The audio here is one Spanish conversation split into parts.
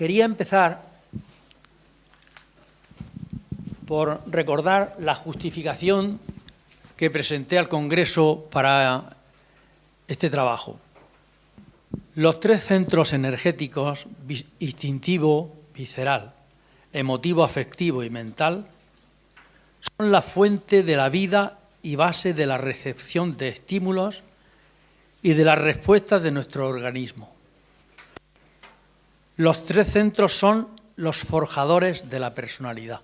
Quería empezar por recordar la justificación que presenté al Congreso para este trabajo. Los tres centros energéticos, instintivo, visceral, emotivo, afectivo y mental, son la fuente de la vida y base de la recepción de estímulos y de las respuestas de nuestro organismo. Los tres centros son los forjadores de la personalidad.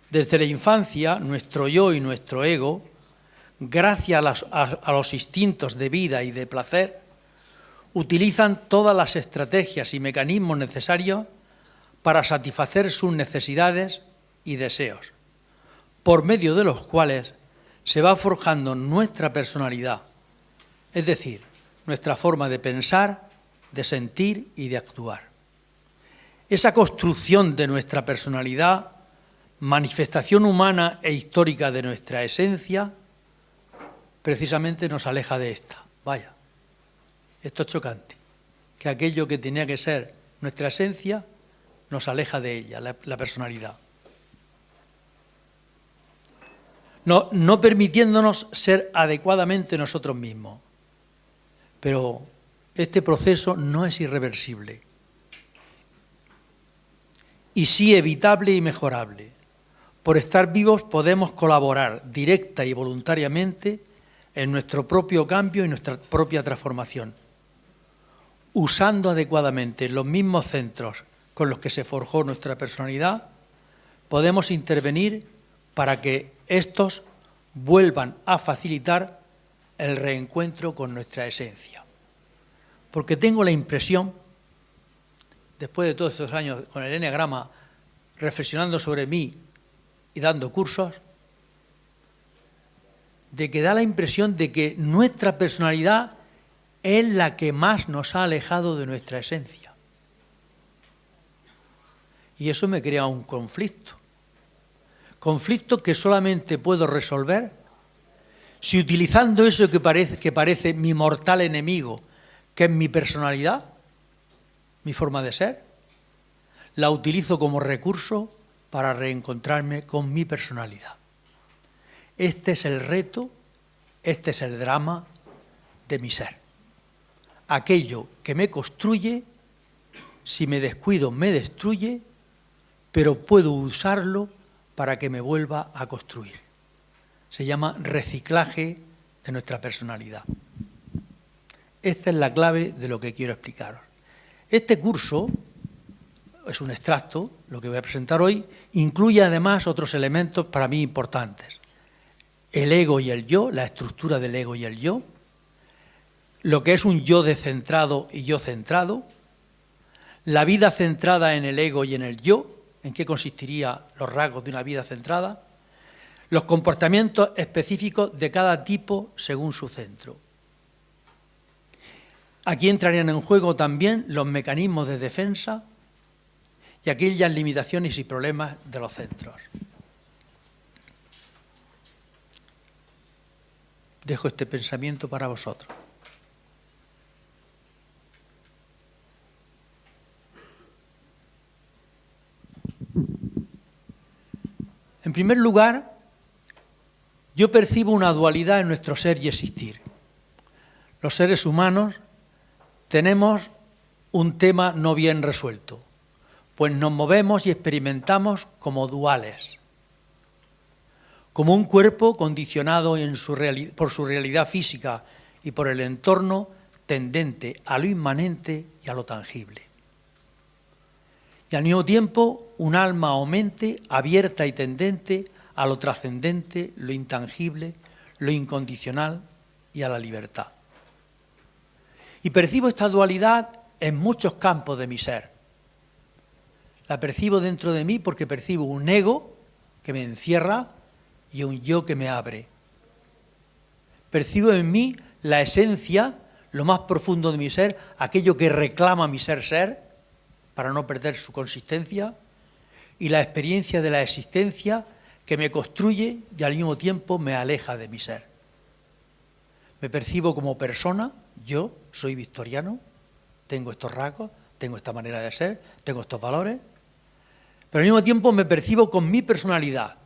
Desde la infancia, nuestro yo y nuestro ego, gracias a los instintos de vida y de placer, utilizan todas las estrategias y mecanismos necesarios para satisfacer sus necesidades y deseos, por medio de los cuales se va forjando nuestra personalidad, es decir, nuestra forma de pensar, de sentir y de actuar. Esa construcción de nuestra personalidad, manifestación humana e histórica de nuestra esencia, precisamente nos aleja de esta. Vaya, esto es chocante, que aquello que tenía que ser nuestra esencia nos aleja de ella, la personalidad. No permitiéndonos ser adecuadamente nosotros mismos. Pero este proceso no es irreversible y sí evitable y mejorable. Por estar vivos podemos colaborar directa y voluntariamente en nuestro propio cambio y nuestra propia transformación, usando adecuadamente los mismos centros con los que se forjó nuestra personalidad. Podemos intervenir para que estos vuelvan a facilitar el reencuentro con nuestra esencia. Porque tengo la impresión, después de todos estos años con el Eneagrama, reflexionando sobre mí y dando cursos, de que da la impresión de que nuestra personalidad es la que más nos ha alejado de nuestra esencia. Y eso me crea un conflicto. Conflicto que solamente puedo resolver si utilizando eso que parece mi mortal enemigo, que es mi personalidad, mi forma de ser, la utilizo como recurso para reencontrarme con mi personalidad. Este es el reto, este es el drama de mi ser. Aquello que me construye, si me descuido me destruye, pero puedo usarlo para que me vuelva a construir. Se llama reciclaje de nuestra personalidad. Esta es la clave de lo que quiero explicaros. Este curso es un extracto, lo que voy a presentar hoy, incluye además otros elementos para mí importantes. El ego y el yo, la estructura del ego y el yo, lo que es un yo descentrado y yo centrado, la vida centrada en el ego y en el yo, en qué consistirían los rasgos de una vida centrada, los comportamientos específicos de cada tipo según su centro. Aquí entrarían en juego también los mecanismos de defensa y aquellas limitaciones y problemas de los centros. Dejo este pensamiento para vosotros. En primer lugar, yo percibo una dualidad en nuestro ser y existir. Los seres humanos tenemos un tema no bien resuelto, pues nos movemos y experimentamos como duales, como un cuerpo condicionado por su realidad física y por el entorno tendente a lo inmanente y a lo tangible. Y al mismo tiempo un alma o mente abierta y tendente a lo trascendente, lo intangible, lo incondicional y a la libertad. Y percibo esta dualidad en muchos campos de mi ser. La percibo dentro de mí porque percibo un ego que me encierra y un yo que me abre. Percibo en mí la esencia, lo más profundo de mi ser, aquello que reclama mi ser, para no perder su consistencia, y la experiencia de la existencia que me construye y al mismo tiempo me aleja de mi ser. Me percibo como persona, yo soy victoriano, tengo estos rasgos, tengo esta manera de ser, tengo estos valores, pero al mismo tiempo me percibo con mi personalidad.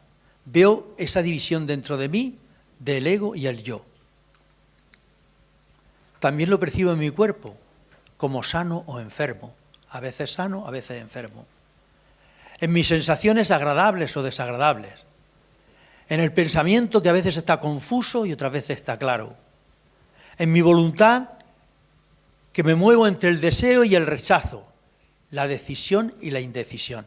Veo esa división dentro de mí del ego y el yo. También lo percibo en mi cuerpo, como sano o enfermo, a veces sano, a veces enfermo. En mis sensaciones agradables o desagradables. En el pensamiento que a veces está confuso y otras veces está claro. En mi voluntad que me muevo entre el deseo y el rechazo, la decisión y la indecisión.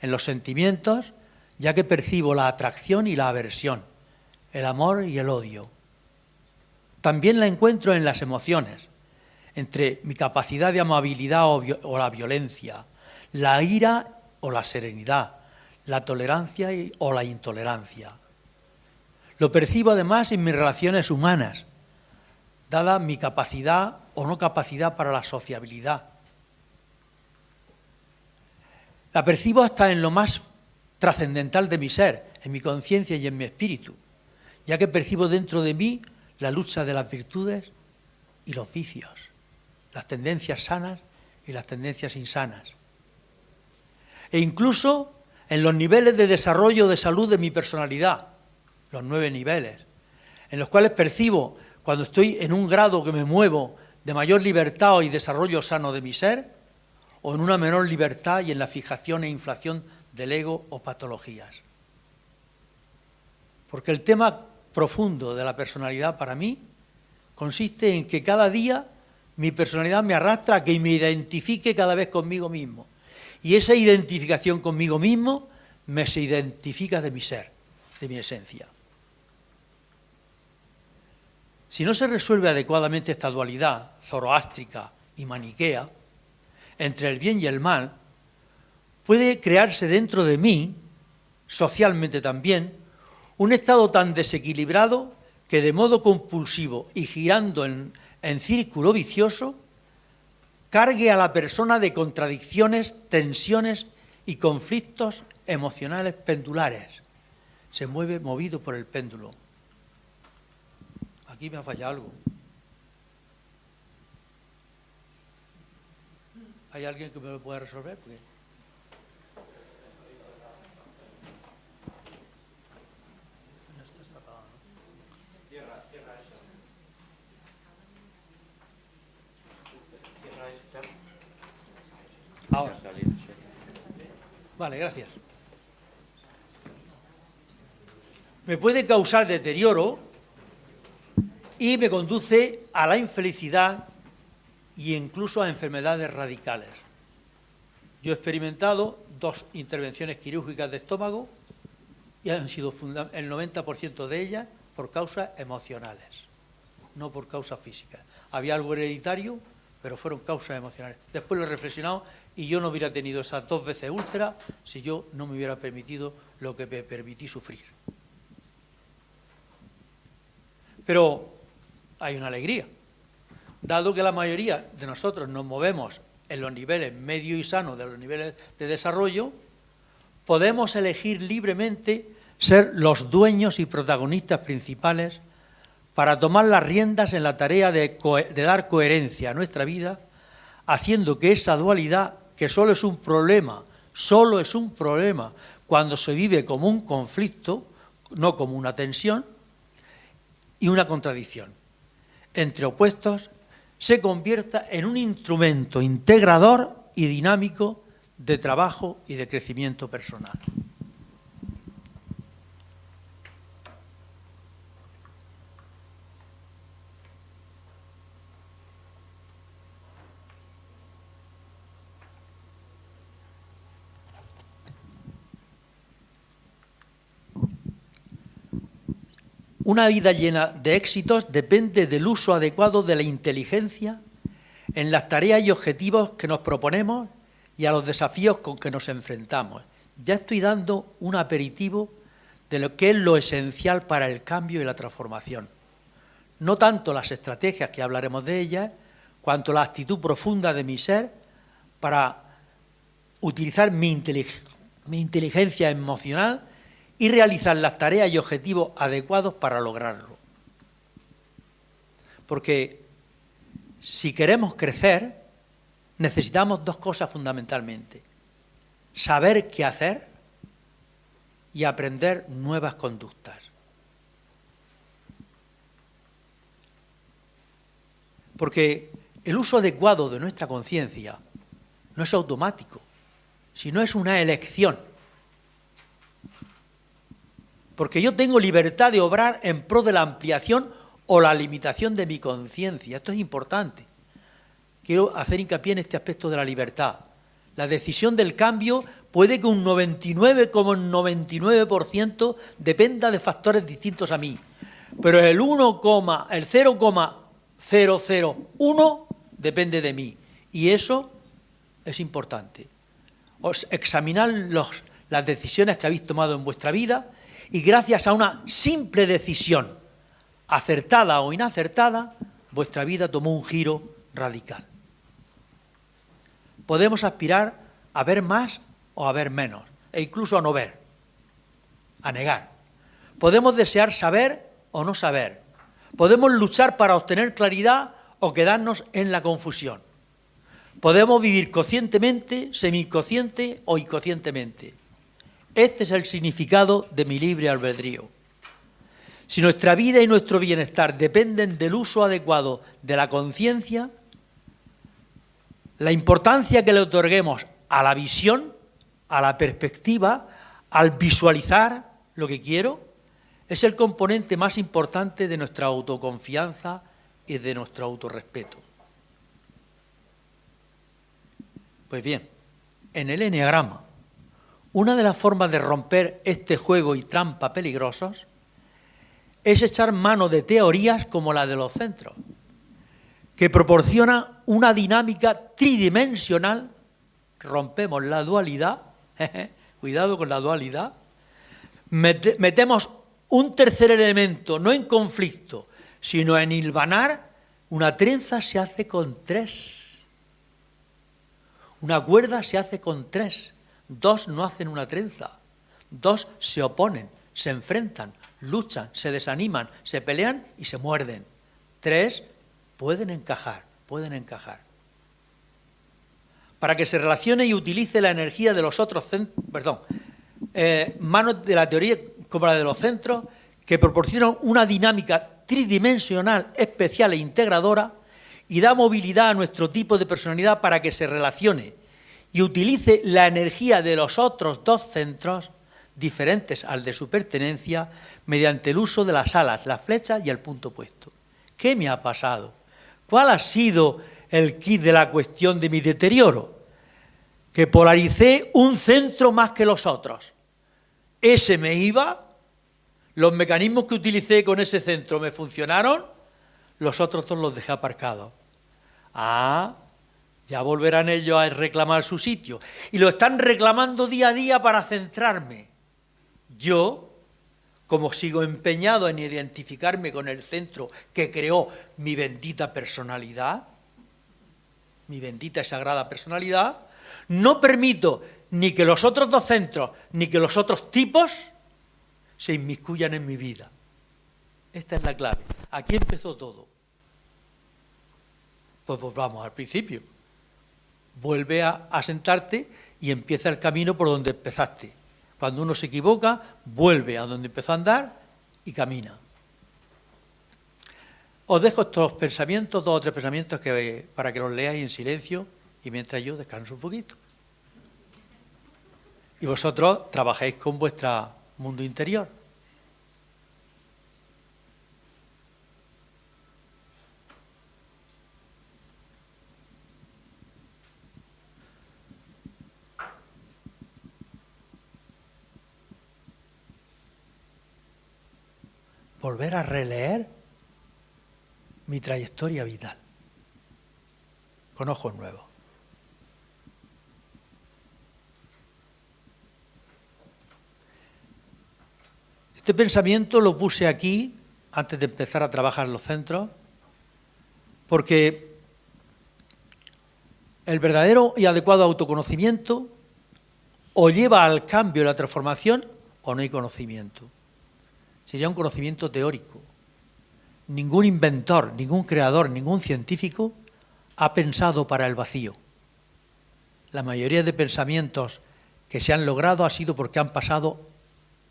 En los sentimientos, ya que percibo la atracción y la aversión, el amor y el odio. También la encuentro en las emociones, entre mi capacidad de amabilidad o la violencia, la ira o la serenidad, la tolerancia o la intolerancia. Lo percibo además en mis relaciones humanas, dada mi capacidad o no capacidad para la sociabilidad. La percibo hasta en lo más trascendental de mi ser, en mi conciencia y en mi espíritu, ya que percibo dentro de mí la lucha de las virtudes y los vicios, las tendencias sanas y las tendencias insanas. E incluso en los niveles de desarrollo de salud de mi personalidad, los 9 niveles, en los cuales percibo cuando estoy en un grado que me muevo de mayor libertad y desarrollo sano de mi ser, o en una menor libertad y en la fijación e inflación del ego o patologías. Porque el tema profundo de la personalidad para mí consiste en que cada día mi personalidad me arrastra a que me identifique cada vez conmigo mismo. Y esa identificación conmigo mismo me se identifica de mi ser, de mi esencia. Si no se resuelve adecuadamente esta dualidad zoroástrica y maniquea entre el bien y el mal, puede crearse dentro de mí, socialmente también, un estado tan desequilibrado que de modo compulsivo y girando en círculo vicioso, cargue a la persona de contradicciones, tensiones y conflictos emocionales pendulares. Se mueve movido por el péndulo. Aquí me ha fallado algo. ¿Hay alguien que me lo pueda resolver? Porque... Ahora. Vale, gracias. Me puede causar deterioro y me conduce a la infelicidad e incluso a enfermedades radicales. Yo he experimentado 2 intervenciones quirúrgicas de estómago y han sido el 90% de ellas por causas emocionales, no por causas físicas. Había algo hereditario, pero fueron causas emocionales. Después lo he reflexionado y yo no hubiera tenido esas 2 veces úlceras si yo no me hubiera permitido lo que me permití sufrir. Pero hay una alegría. Dado que la mayoría de nosotros nos movemos en los niveles medio y sano de los niveles de desarrollo, podemos elegir libremente ser los dueños y protagonistas principales para tomar las riendas en la tarea de dar coherencia a nuestra vida, haciendo que esa dualidad, que solo es un problema cuando se vive como un conflicto, no como una tensión y una contradicción entre opuestos, se convierta en un instrumento integrador y dinámico de trabajo y de crecimiento personal. Una vida llena de éxitos depende del uso adecuado de la inteligencia en las tareas y objetivos que nos proponemos y a los desafíos con que nos enfrentamos. Ya estoy dando un aperitivo de lo que es lo esencial para el cambio y la transformación. No tanto las estrategias, que hablaremos de ellas, cuanto la actitud profunda de mi ser para utilizar mi inteligencia emocional y realizar las tareas y objetivos adecuados para lograrlo. Porque si queremos crecer, necesitamos dos cosas fundamentalmente: saber qué hacer y aprender nuevas conductas. Porque el uso adecuado de nuestra conciencia no es automático, sino es una elección. Porque yo tengo libertad de obrar en pro de la ampliación o la limitación de mi conciencia. Esto es importante. Quiero hacer hincapié en este aspecto de la libertad. La decisión del cambio puede que un 99,99% dependa de factores distintos a mí, pero el 0,001 depende de mí, y eso es importante. Examinar las decisiones que habéis tomado en vuestra vida, y gracias a una simple decisión, acertada o inacertada, vuestra vida tomó un giro radical. Podemos aspirar a ver más o a ver menos, e incluso a no ver, a negar. Podemos desear saber o no saber. Podemos luchar para obtener claridad o quedarnos en la confusión. Podemos vivir conscientemente, semiconsciente o inconscientemente. Este es el significado de mi libre albedrío. Si nuestra vida y nuestro bienestar dependen del uso adecuado de la conciencia, la importancia que le otorguemos a la visión, a la perspectiva, al visualizar lo que quiero, es el componente más importante de nuestra autoconfianza y de nuestro autorrespeto. Pues bien, en el eneagrama, una de las formas de romper este juego y trampa peligrosos es echar mano de teorías como la de los centros, que proporciona una dinámica tridimensional. Rompemos la dualidad, cuidado con la dualidad, metemos un tercer elemento, no en conflicto, sino en hilvanar. Una trenza se hace con 3, una cuerda se hace con 3, 2 no hacen una trenza, 2 se oponen, se enfrentan, luchan, se desaniman, se pelean y se muerden. 3 pueden encajar. Para que se relacione y utilice la energía de los otros centros, manos de la teoría como la de los centros, que proporcionan una dinámica tridimensional, especial e integradora, y da movilidad a nuestro tipo de personalidad para que se relacione y utilice la energía de los otros 2 centros, diferentes al de su pertenencia, mediante el uso de las alas, las flechas y el punto puesto. ¿Qué me ha pasado? ¿Cuál ha sido el quid de la cuestión de mi deterioro? Que polaricé un centro más que los otros. Ese me iba, los mecanismos que utilicé con ese centro me funcionaron, los otros 2 los dejé aparcados. Ya volverán ellos a reclamar su sitio. Y lo están reclamando día a día para centrarme. Yo, como sigo empeñado en identificarme con el centro que creó mi bendita personalidad, mi bendita y sagrada personalidad, no permito ni que los otros 2 centros, ni que los otros tipos se inmiscuyan en mi vida. Esta es la clave. Aquí empezó todo. Pues volvamos al principio. Vuelve a sentarte y empieza el camino por donde empezaste. Cuando uno se equivoca, vuelve a donde empezó a andar y camina. Os dejo estos pensamientos, 2 o 3 pensamientos para que los leáis en silencio y mientras yo descanso un poquito. Y vosotros trabajéis con vuestro mundo interior. Volver a releer mi trayectoria vital con ojos nuevos. Este pensamiento lo puse aquí antes de empezar a trabajar en los centros, porque el verdadero y adecuado autoconocimiento o lleva al cambio y la transformación o no hay conocimiento. Sería un conocimiento teórico. Ningún inventor, ningún creador, ningún científico ha pensado para el vacío. la mayoría de pensamientos que se han logrado ha sido porque han pasado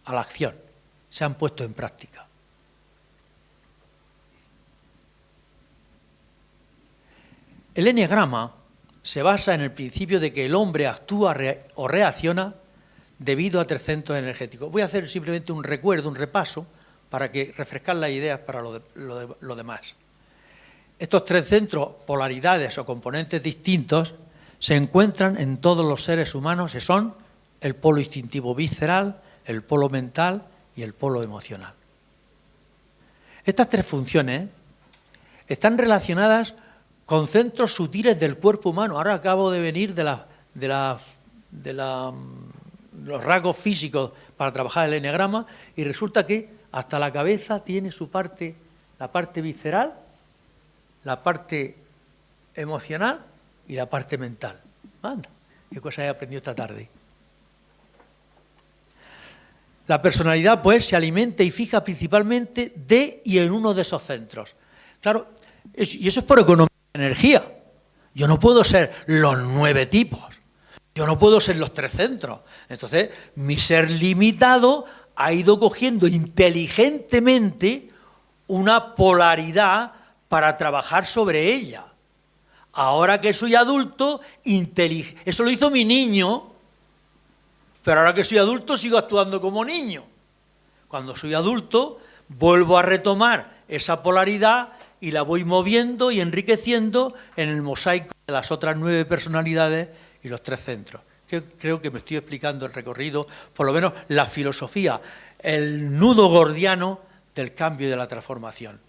a la acción, se han puesto en práctica. El eneagrama se basa en el principio de que el hombre actúa o reacciona debido a 3 centros energéticos. Voy a hacer simplemente un recuerdo, un repaso, para que refrescar las ideas para lo demás. Estos 3 centros, polaridades o componentes distintos, se encuentran en todos los seres humanos, que son el polo instintivo visceral, el polo mental y el polo emocional. Estas 3 funciones están relacionadas con centros sutiles del cuerpo humano. Ahora acabo de venir de los rasgos físicos para trabajar el eneagrama y resulta que hasta la cabeza tiene su parte, la parte visceral, la parte emocional y la parte mental. Anda, qué cosa he aprendido esta tarde. La personalidad, pues, se alimenta y fija principalmente de y en uno de esos centros. Claro, y eso es por economía de energía. Yo no puedo ser los 9 tipos. Yo no puedo ser los 3 centros. Entonces, mi ser limitado ha ido cogiendo inteligentemente una polaridad para trabajar sobre ella. Ahora que soy adulto, eso lo hizo mi niño, pero ahora que soy adulto sigo actuando como niño. Cuando soy adulto, vuelvo a retomar esa polaridad y la voy moviendo y enriqueciendo en el mosaico de las otras 9 personalidades y los 3 centros. Creo que me estoy explicando el recorrido, por lo menos la filosofía, el nudo gordiano del cambio y de la transformación.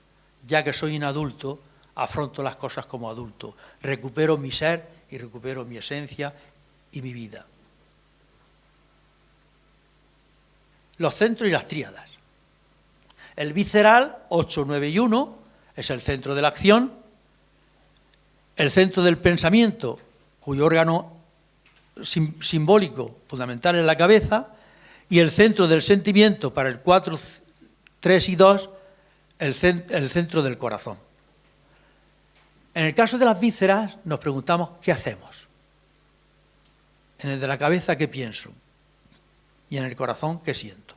Ya que soy un adulto, afronto las cosas como adulto, recupero mi ser y recupero mi esencia y mi vida. Los centros y las tríadas. El visceral, 8, 9 y 1, es el centro de la acción. El centro del pensamiento, cuyo órgano simbólico fundamental es la cabeza, y el centro del sentimiento para el 4, 3 y 2, el centro del corazón. En el caso de las vísceras nos preguntamos ¿qué hacemos? En el de la cabeza ¿qué pienso? Y en el corazón ¿qué siento?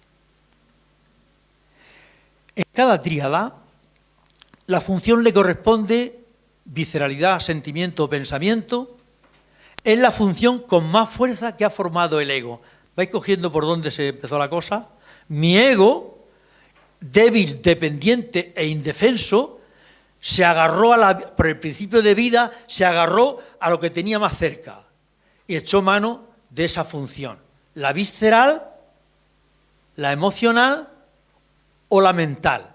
En cada tríada la función le corresponde visceralidad, sentimiento o pensamiento. Es la función con más fuerza que ha formado el ego. ¿Vais cogiendo por dónde se empezó la cosa? Mi ego, débil, dependiente e indefenso, se agarró por el principio de vida, se agarró a lo que tenía más cerca y echó mano de esa función. La visceral, la emocional o la mental.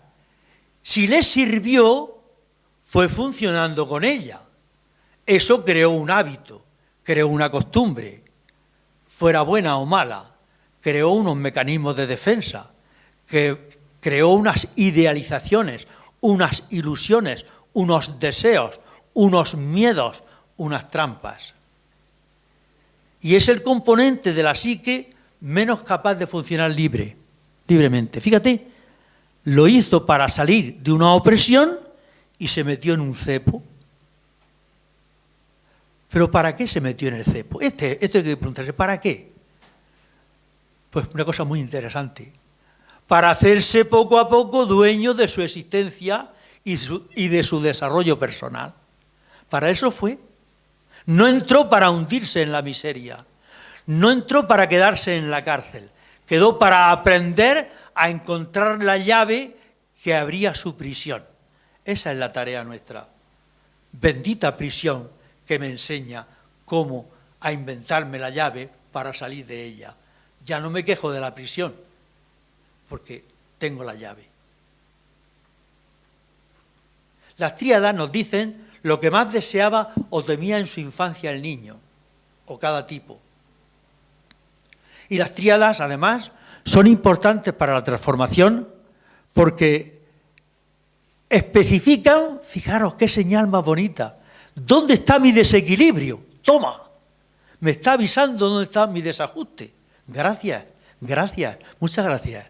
Si le sirvió, fue funcionando con ella. Eso creó un hábito, creó una costumbre, fuera buena o mala, creó unos mecanismos de defensa, que creó unas idealizaciones, unas ilusiones, unos deseos, unos miedos, unas trampas. Y es el componente de la psique menos capaz de funcionar libremente. Fíjate, lo hizo para salir de una opresión y se metió en un cepo. ¿Pero para qué se metió en el cepo? Esto hay que preguntarse, ¿para qué? Pues una cosa muy interesante. Para hacerse poco a poco dueño de su existencia y de su desarrollo personal. Para eso fue. No entró para hundirse en la miseria. No entró para quedarse en la cárcel. Quedó para aprender a encontrar la llave que abría su prisión. Esa es la tarea nuestra. Bendita prisión que me enseña cómo a inventarme la llave para salir de ella. Ya no me quejo de la prisión, porque tengo la llave. Las tríadas nos dicen lo que más deseaba o temía en su infancia el niño, o cada tipo. Y las tríadas, además, son importantes para la transformación porque especifican, fijaros qué señal más bonita, ¿dónde está mi desequilibrio? Toma, me está avisando dónde está mi desajuste. Gracias, muchas gracias.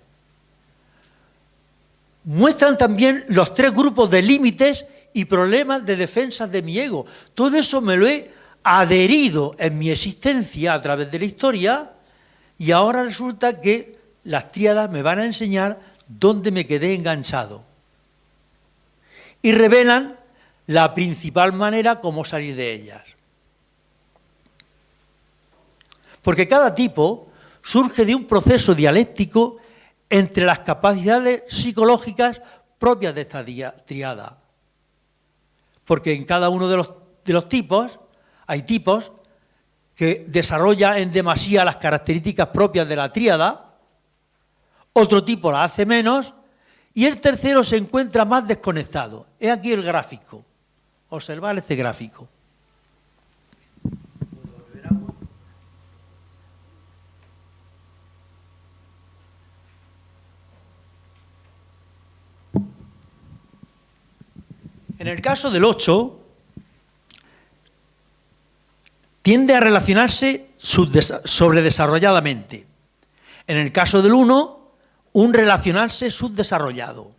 Muestran también los 3 grupos de límites y problemas de defensa de mi ego. Todo eso me lo he adherido en mi existencia a través de la historia, y ahora resulta que las tríadas me van a enseñar dónde me quedé enganchado. Y revelan la principal manera como salir de ellas. Porque cada tipo surge de un proceso dialéctico entre las capacidades psicológicas propias de esta tríada. Porque en cada uno de los tipos hay tipos que desarrollan en demasía las características propias de la tríada, otro tipo las hace menos, y el tercero se encuentra más desconectado. He aquí el gráfico. Observad este gráfico. En el caso del 8, tiende a relacionarse sobredesarrolladamente. En el caso del 1, un relacionarse subdesarrollado.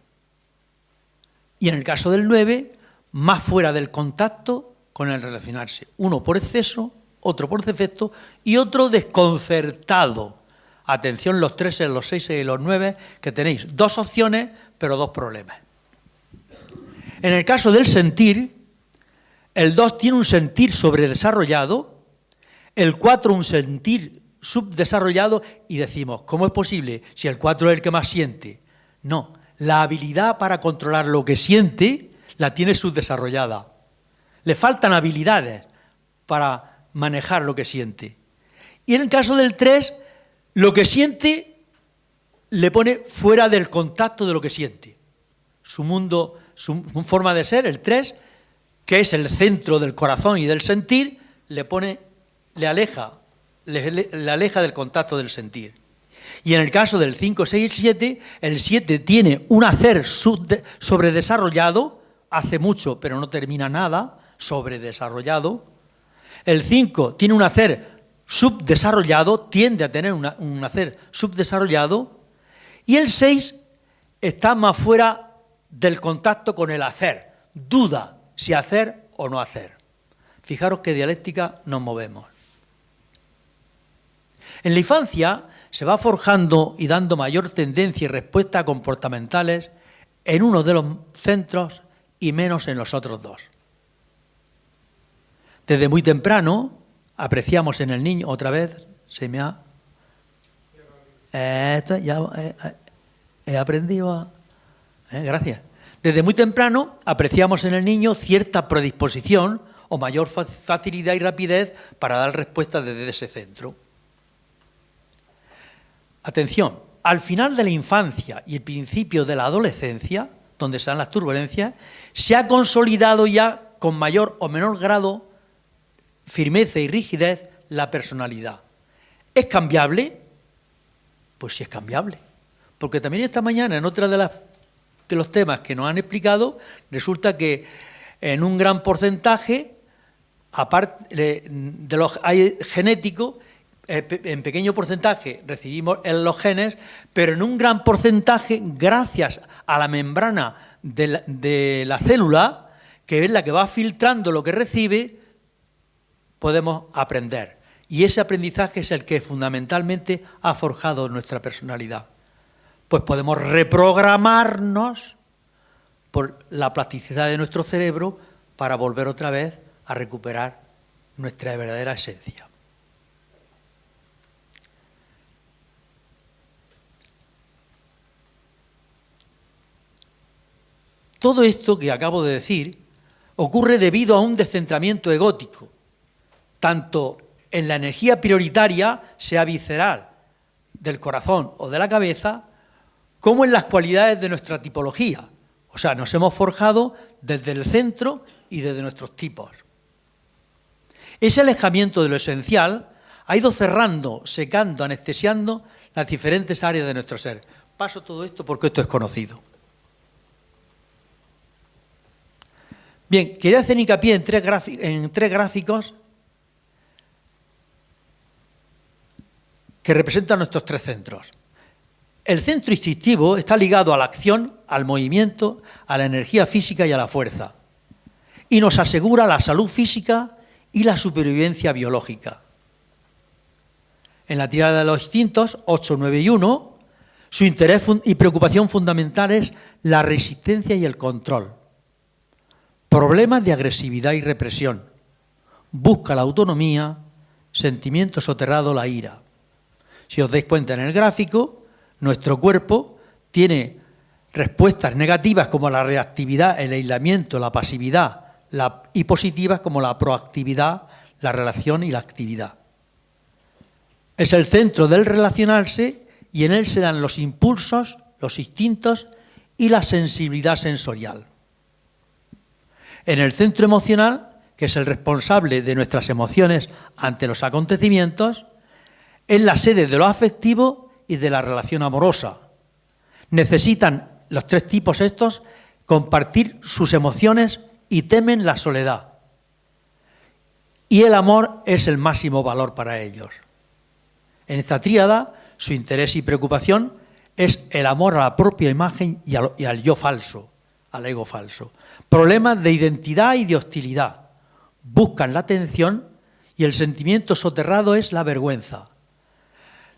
Y en el caso del 9, más fuera del contacto con el relacionarse. Uno por exceso, otro por defecto y otro desconcertado. Atención, los 3, los 6 y los 9, que tenéis 2 opciones, pero 2 problemas. En el caso del sentir, el 2 tiene un sentir sobredesarrollado, el 4 un sentir subdesarrollado, y decimos, ¿cómo es posible si el 4 es el que más siente? No, la habilidad para controlar lo que siente la tiene subdesarrollada. Le faltan habilidades para manejar lo que siente. Y en el caso del 3, lo que siente le pone fuera del contacto de lo que siente. Su mundo, su forma de ser, el 3, que es el centro del corazón y del sentir, le aleja del contacto del sentir. Y en el caso del 5, 6 y 7, el 7 tiene un hacer sobredesarrollado, hace mucho pero no termina nada, sobredesarrollado. El 5 tiene un hacer subdesarrollado, tiende a tener un hacer subdesarrollado. Y el 6 está más fuera del contacto con el hacer, duda si hacer o no hacer. Fijaros qué dialéctica nos movemos. En la infancia se va forjando y dando mayor tendencia y respuesta comportamentales en uno de los centros y menos en los otros 2. Desde muy temprano apreciamos en el niño, otra vez, se me ha... he aprendido a... gracias. Desde muy temprano apreciamos en el niño cierta predisposición o mayor facilidad y rapidez para dar respuestas desde ese centro. Atención, al final de la infancia y el principio de la adolescencia, donde se dan las turbulencias, se ha consolidado ya con mayor o menor grado, firmeza y rigidez, la personalidad. ¿Es cambiable? Pues sí es cambiable. Porque también esta mañana, en otra de los temas que nos han explicado, resulta que en un gran porcentaje, aparte de los genéticos, en pequeño porcentaje recibimos en los genes, pero en un gran porcentaje, gracias a la membrana de la célula, que es la que va filtrando lo que recibe, podemos aprender. Y ese aprendizaje es el que fundamentalmente ha forjado nuestra personalidad. Pues podemos reprogramarnos por la plasticidad de nuestro cerebro para volver otra vez a recuperar nuestra verdadera esencia. Todo esto que acabo de decir ocurre debido a un descentramiento egótico, tanto en la energía prioritaria, sea visceral, del corazón o de la cabeza, como en las cualidades de nuestra tipología. O sea, nos hemos forjado desde el centro y desde nuestros tipos. Ese alejamiento de lo esencial ha ido cerrando, secando, anestesiando las diferentes áreas de nuestro ser. Paso todo esto porque esto es conocido. Bien, quería hacer hincapié en tres gráficos que representan nuestros 3 centros. El centro instintivo está ligado a la acción, al movimiento, a la energía física y a la fuerza. Y nos asegura la salud física y la supervivencia biológica. En la tríada de los instintos, 8, 9 y 1, su interés y preocupación fundamental es la resistencia y el control. Problemas de agresividad y represión. Busca la autonomía, sentimiento soterrado, la ira. Si os dais cuenta en el gráfico, nuestro cuerpo tiene respuestas negativas como la reactividad, el aislamiento, la pasividad, y positivas como la proactividad, la relación y la actividad. Es el centro del relacionarse y en él se dan los impulsos, los instintos y la sensibilidad sensorial. En el centro emocional, que es el responsable de nuestras emociones ante los acontecimientos, es la sede de lo afectivo y de la relación amorosa. Necesitan los tres tipos estos compartir sus emociones y temen la soledad. Y el amor es el máximo valor para ellos. En esta tríada, su interés y preocupación es el amor a la propia imagen y al yo falso, al ego falso. Problemas de identidad y de hostilidad. Buscan la atención y el sentimiento soterrado es la vergüenza.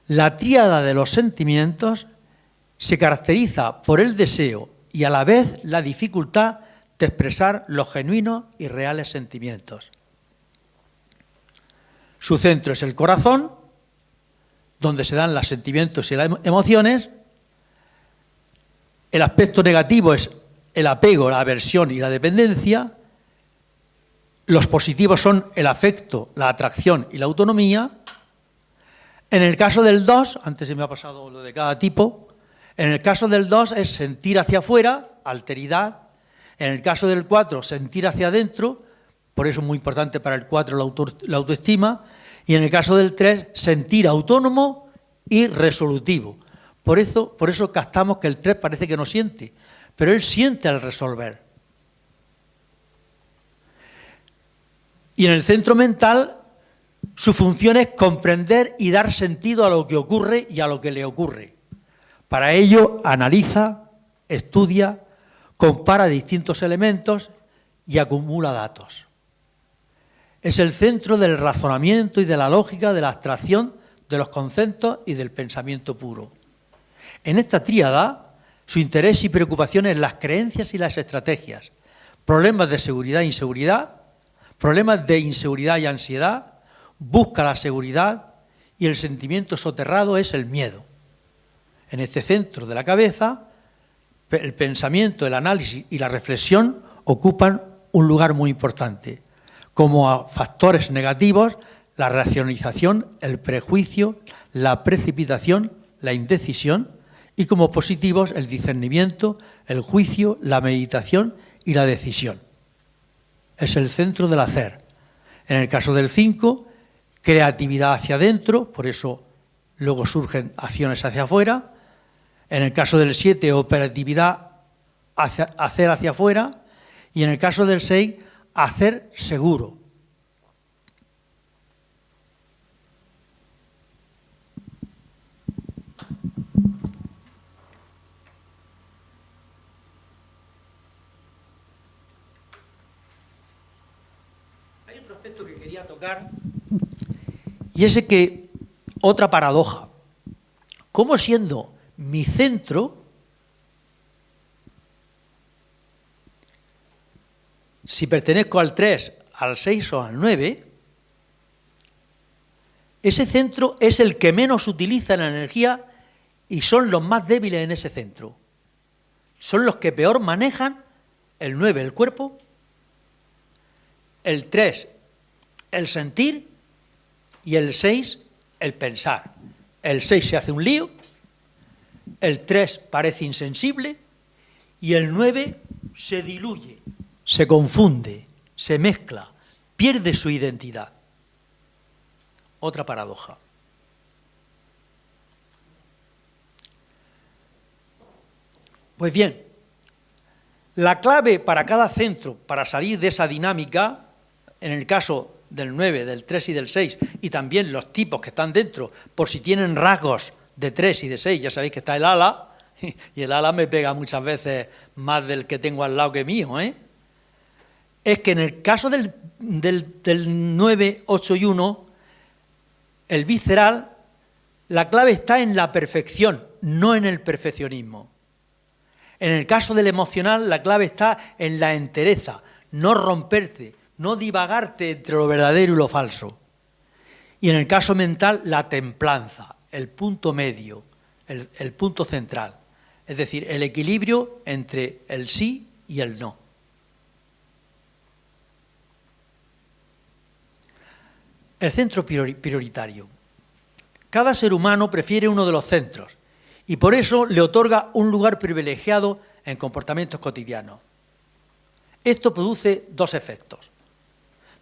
La tríada de los sentimientos se caracteriza por el deseo y a la vez la dificultad de expresar los genuinos y reales sentimientos. Su centro es el corazón, donde se dan los sentimientos y las emociones. El aspecto negativo es el apego, la aversión y la dependencia. Los positivos son el afecto, la atracción y la autonomía. En el caso del 2, antes se me ha pasado lo de cada tipo, en el caso del 2 es sentir hacia afuera, alteridad. En el caso del 4, sentir hacia adentro, por eso es muy importante para el 4 la autoestima. Y en el caso del 3, sentir autónomo y resolutivo. Por eso captamos que el 3 parece que no siente, pero él siente al resolver. Y en el centro mental, su función es comprender y dar sentido a lo que ocurre y a lo que le ocurre. Para ello, analiza, estudia, compara distintos elementos y acumula datos. Es el centro del razonamiento y de la lógica, de la abstracción, de los conceptos y del pensamiento puro. En esta tríada, su interés y preocupación es las creencias y las estrategias, problemas de seguridad e inseguridad, problemas de inseguridad y ansiedad, busca la seguridad y el sentimiento soterrado es el miedo. En este centro de la cabeza, el pensamiento, el análisis y la reflexión ocupan un lugar muy importante. Como a factores negativos, la racionalización, el prejuicio, la precipitación, la indecisión, y como positivos el discernimiento, el juicio, la meditación y la decisión. Es el centro del hacer. En el caso del 5, creatividad hacia adentro, por eso luego surgen acciones hacia afuera. En el caso del 7, operatividad, hacer hacia afuera. Y en el caso del 6, hacer seguro. Hay otro aspecto que quería tocar, y ese que, otra paradoja, cómo siendo mi centro, si pertenezco al 3, al 6 o al 9, ese centro es el que menos utiliza la energía y son los más débiles en ese centro. Son los que peor manejan el 9, el cuerpo, el 3, el sentir y el 6, el pensar. El 6 se hace un lío, el 3 parece insensible y el 9 se diluye, se confunde, se mezcla, pierde su identidad. Otra paradoja. Pues bien, la clave para cada centro, para salir de esa dinámica, en el caso del 9, del 3 y del 6, y también los tipos que están dentro, por si tienen rasgos de 3 y de 6, ya sabéis que está el ala, y el ala me pega muchas veces más del que tengo al lado que mío, es que en el caso del 9, 8 y 1, el visceral, la clave está en la perfección, no en el perfeccionismo. En el caso del emocional, la clave está en la entereza, no romperte, no divagarte entre lo verdadero y lo falso. Y en el caso mental, la templanza, el punto medio, el punto central. Es decir, el equilibrio entre el sí y el no. El centro prioritario. Cada ser humano prefiere uno de los centros y por eso le otorga un lugar privilegiado en comportamientos cotidianos. Esto produce dos efectos.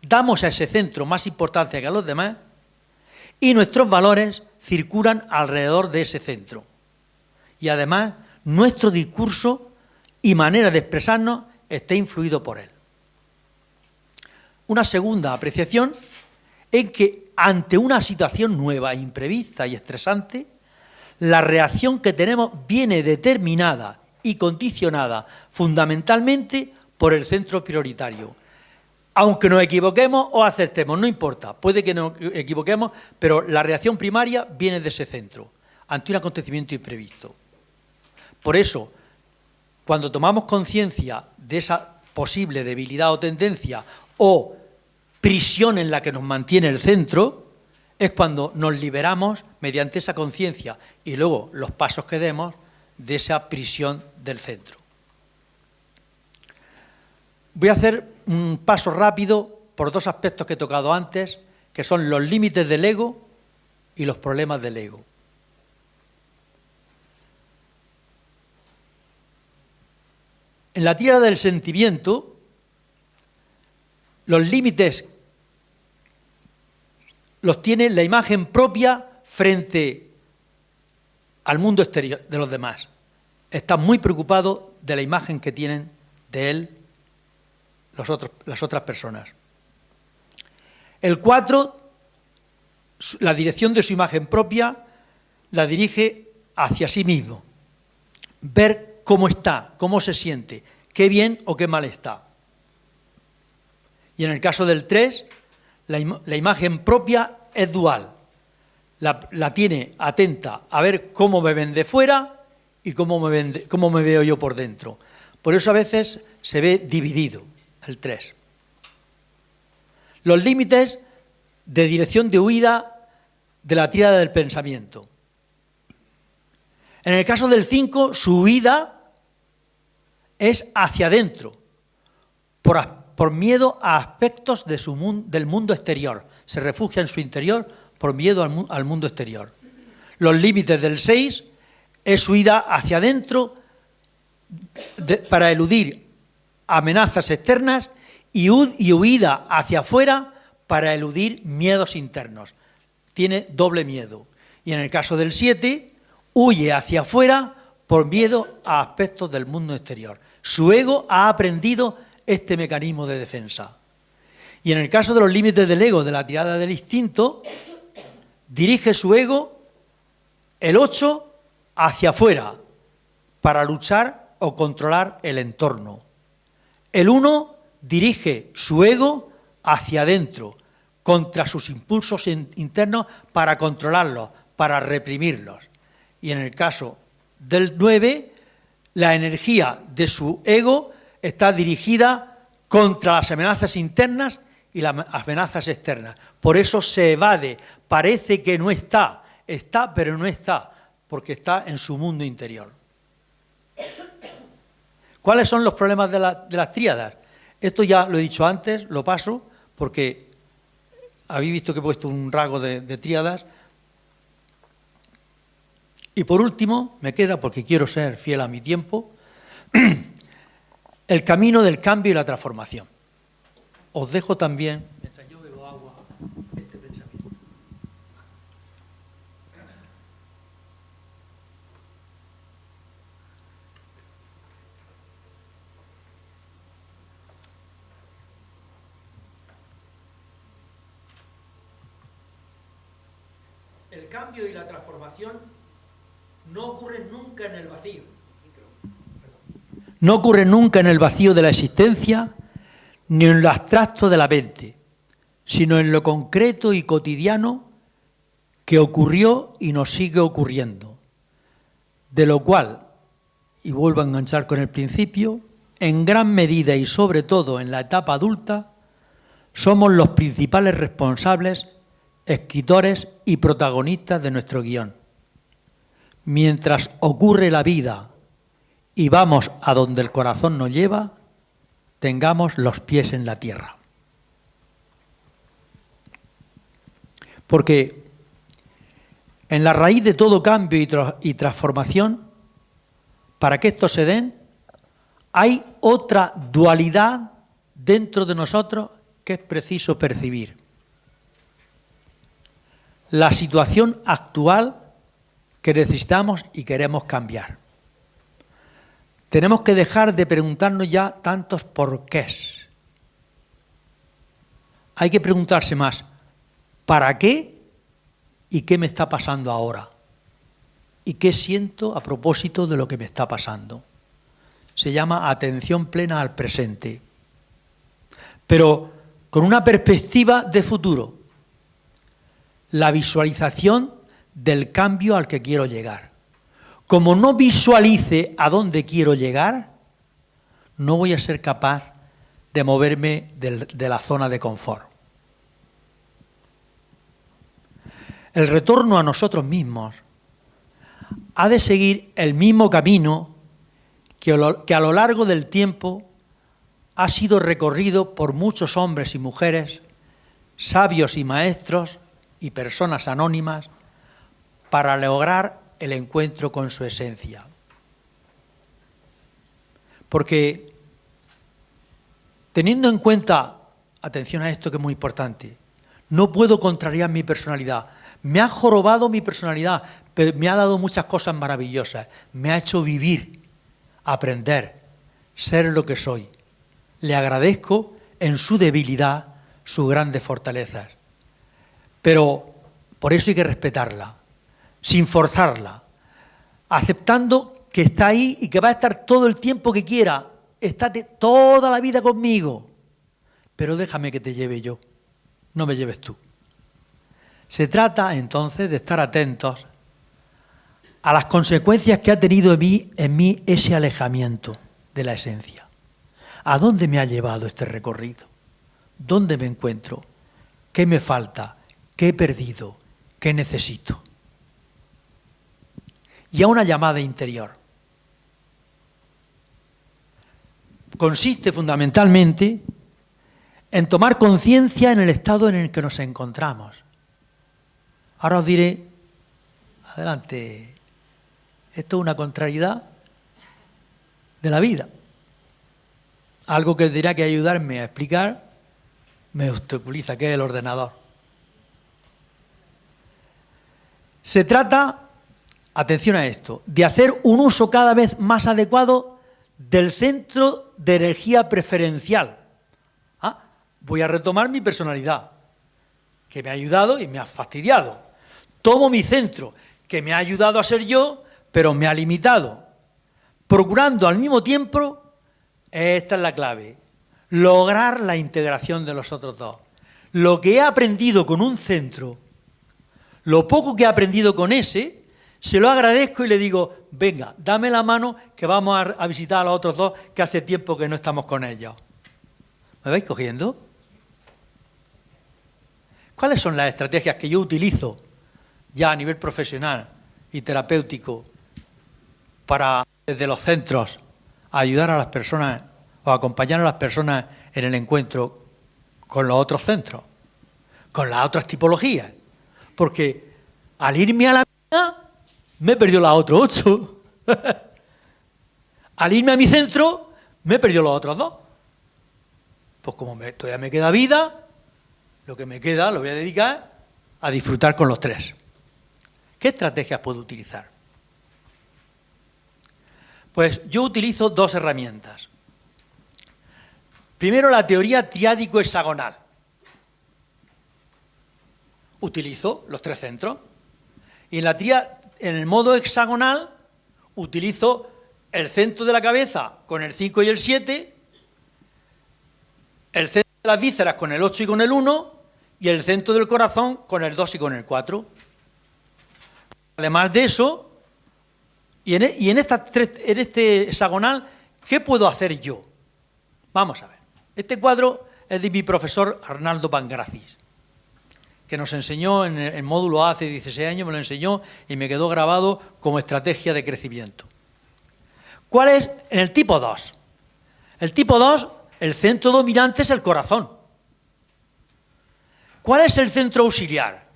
Damos a ese centro más importancia que a los demás y nuestros valores circulan alrededor de ese centro. Y además, nuestro discurso y manera de expresarnos está influido por él. Una segunda apreciación es que ante una situación nueva, imprevista y estresante, la reacción que tenemos viene determinada y condicionada fundamentalmente por el centro prioritario. Aunque nos equivoquemos o acertemos, no importa, puede que nos equivoquemos, pero la reacción primaria viene de ese centro, ante un acontecimiento imprevisto. Por eso, cuando tomamos conciencia de esa posible debilidad o tendencia o prisión en la que nos mantiene el centro, es cuando nos liberamos mediante esa conciencia y luego los pasos que demos de esa prisión del centro. Voy a hacer un paso rápido por dos aspectos que he tocado antes, que son los límites del ego y los problemas del ego. En la tríada del sentimiento, los límites los tiene la imagen propia frente al mundo exterior de los demás. Está muy preocupado de la imagen que tienen de él las otras personas. El 4, la dirección de su imagen propia la dirige hacia sí mismo. Ver cómo está, cómo se siente, qué bien o qué mal está. Y en el caso del 3, la imagen propia es dual. La tiene atenta a ver cómo me ven de fuera y cómo me veo yo por dentro. Por eso a veces se ve dividido el 3. Los límites de dirección de huida de la tríada del pensamiento. En el caso del 5, su huida es hacia adentro, por miedo a aspectos de del mundo exterior. Se refugia en su interior por miedo al mundo exterior. Los límites del 6 es huida hacia adentro para eludir amenazas externas y huida hacia afuera para eludir miedos internos. Tiene doble miedo. Y en el caso del 7, huye hacia afuera por miedo a aspectos del mundo exterior. Su ego ha aprendido este mecanismo de defensa. Y en el caso de los límites del ego, de la tirada del instinto, dirige su ego, el 8, hacia afuera, para luchar o controlar el entorno. El 1 dirige su ego hacia adentro, contra sus impulsos internos para controlarlos, para reprimirlos. Y en el caso del 9, la energía de su ego está dirigida contra las amenazas internas y las amenazas externas. Por eso se evade, parece que no está, está pero no está, porque está en su mundo interior. ¿Cuáles son los problemas de las tríadas? Esto ya lo he dicho antes, lo paso, porque habéis visto que he puesto un rasgo de tríadas. Y por último, me queda, porque quiero ser fiel a mi tiempo, el camino del cambio y la transformación. Os dejo también, mientras yo bebo agua, este pensamiento. El cambio y la transformación no ocurren nunca en el vacío. No ocurren nunca en el vacío de la existencia, ni en lo abstracto de la mente, sino en lo concreto y cotidiano que ocurrió y nos sigue ocurriendo, de lo cual, y vuelvo a enganchar con el principio, en gran medida y sobre todo en la etapa adulta, somos los principales responsables, escritores y protagonistas de nuestro guión. Mientras ocurre la vida y vamos a donde el corazón nos lleva, tengamos los pies en la tierra. Porque en la raíz de todo cambio y transformación, para que esto se den, hay otra dualidad dentro de nosotros que es preciso percibir. La situación actual que necesitamos y queremos cambiar. Tenemos que dejar de preguntarnos ya tantos porqués. Hay que preguntarse más, ¿para qué y qué me está pasando ahora? ¿Y qué siento a propósito de lo que me está pasando? Se llama atención plena al presente, pero con una perspectiva de futuro, la visualización del cambio al que quiero llegar. Como no visualice a dónde quiero llegar, no voy a ser capaz de moverme de la zona de confort. El retorno a nosotros mismos ha de seguir el mismo camino que a lo largo del tiempo ha sido recorrido por muchos hombres y mujeres, sabios y maestros y personas anónimas, para lograr el encuentro con su esencia. Porque teniendo en cuenta, atención a esto que es muy importante, no puedo contrariar mi personalidad. Me ha jorobado mi personalidad, pero me ha dado muchas cosas maravillosas. Me ha hecho vivir, aprender, ser lo que soy. Le agradezco en su debilidad sus grandes fortalezas. Pero por eso hay que respetarla, sin forzarla, aceptando que está ahí y que va a estar todo el tiempo que quiera. Estate toda la vida conmigo, pero déjame que te lleve yo, no me lleves tú. Se trata entonces de estar atentos a las consecuencias que ha tenido en mí ese alejamiento de la esencia. ¿A dónde me ha llevado este recorrido? ¿Dónde me encuentro? ¿Qué me falta? ¿Qué he perdido? ¿Qué necesito? Y a una llamada interior. Consiste fundamentalmente en tomar conciencia en el estado en el que nos encontramos. Ahora os diré, adelante, esto es una contrariedad de la vida. Algo que tendrá que ayudarme a explicar me obstaculiza, que es el ordenador. Se trata, atención a esto, de hacer un uso cada vez más adecuado del centro de energía preferencial. Voy a retomar mi personalidad, que me ha ayudado y me ha fastidiado. Tomo mi centro, que me ha ayudado a ser yo, pero me ha limitado. Procurando al mismo tiempo, esta es la clave, lograr la integración de los otros dos. Lo que he aprendido con un centro, lo poco que he aprendido con ese, se lo agradezco y le digo, venga, dame la mano que vamos a visitar a los otros dos que hace tiempo que no estamos con ellos. ¿Me vais cogiendo? ¿Cuáles son las estrategias que yo utilizo ya a nivel profesional y terapéutico para, desde los centros, ayudar a las personas o acompañar a las personas en el encuentro con los otros centros, con las otras tipologías? Porque al irme a la mía, me he perdido las otras 8. Al irme a mi centro, me he perdido los otros 2. Pues como todavía me queda vida, lo que me queda lo voy a dedicar a disfrutar con los 3. ¿Qué estrategias puedo utilizar? Pues yo utilizo 2 herramientas. Primero, la teoría triádico-hexagonal. Utilizo los 3 centros. Y en el modo hexagonal utilizo el centro de la cabeza con el 5 y el 7, el centro de las vísceras con el 8 y con el 1, y el centro del corazón con el 2 y con el 4. Además de eso, en este hexagonal, ¿qué puedo hacer yo? Vamos a ver. Este cuadro es de mi profesor Arnaldo Pangracis, que nos enseñó en el módulo A hace 16 años, me lo enseñó y me quedó grabado como estrategia de crecimiento. ¿Cuál es? En el tipo 2. El tipo 2, el centro dominante es el corazón. ¿Cuál es el centro auxiliar?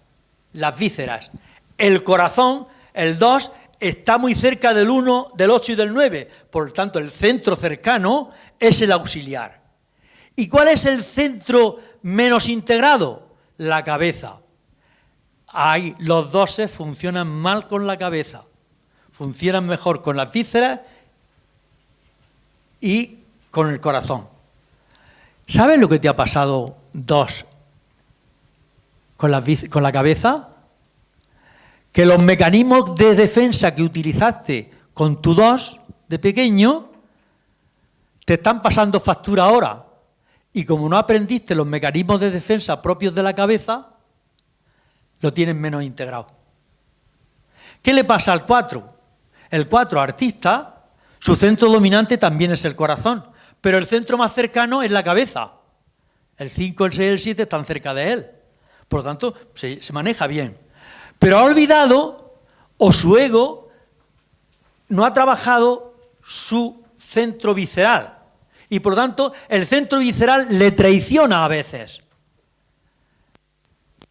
Las vísceras. El corazón, el 2, está muy cerca del 1, del 8 y del 9. Por lo tanto, el centro cercano es el auxiliar. ¿Y cuál es el centro menos integrado? La cabeza. Ahí los 12 funcionan mal con la cabeza. Funcionan mejor con las vísceras y con el corazón. ¿Sabes lo que te ha pasado, 2, con la cabeza? Que los mecanismos de defensa que utilizaste con tu 2 de pequeño te están pasando factura ahora. Y como no aprendiste los mecanismos de defensa propios de la cabeza, lo tienes menos integrado. ¿Qué le pasa al 4? El 4, artista, su centro dominante también es el corazón, pero el centro más cercano es la cabeza. El 5, el 6 y el 7 están cerca de él. Por lo tanto, se maneja bien. Pero ha olvidado, o su ego no ha trabajado su centro visceral. Y por lo tanto, el centro visceral le traiciona a veces.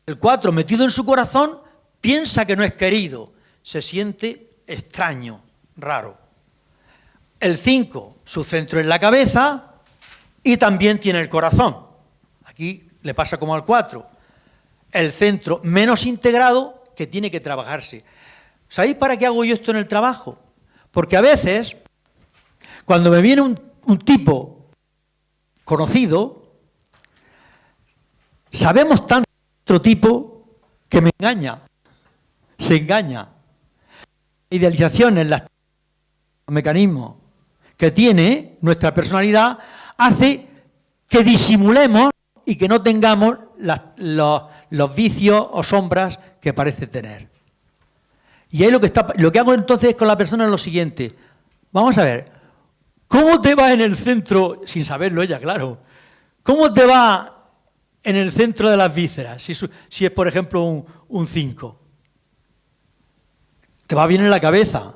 El 4, metido en su corazón, piensa que no es querido. Se siente extraño, raro. El 5, su centro es la cabeza y también tiene el corazón. Aquí le pasa como al 4. El centro menos integrado que tiene que trabajarse. ¿Sabéis para qué hago yo esto en el trabajo? Porque a veces, cuando me viene un tipo conocido, sabemos tanto de otro tipo que me engaña, se engaña. Idealizaciones, los mecanismos que tiene nuestra personalidad, hace que disimulemos y que no tengamos los vicios o sombras que parece tener. Y ahí lo que hago entonces con la persona es lo siguiente. Vamos a ver, ¿cómo te va en el centro, sin saberlo ella, claro, cómo te va en el centro de las vísceras, si es por ejemplo un 5? Te va bien en la cabeza,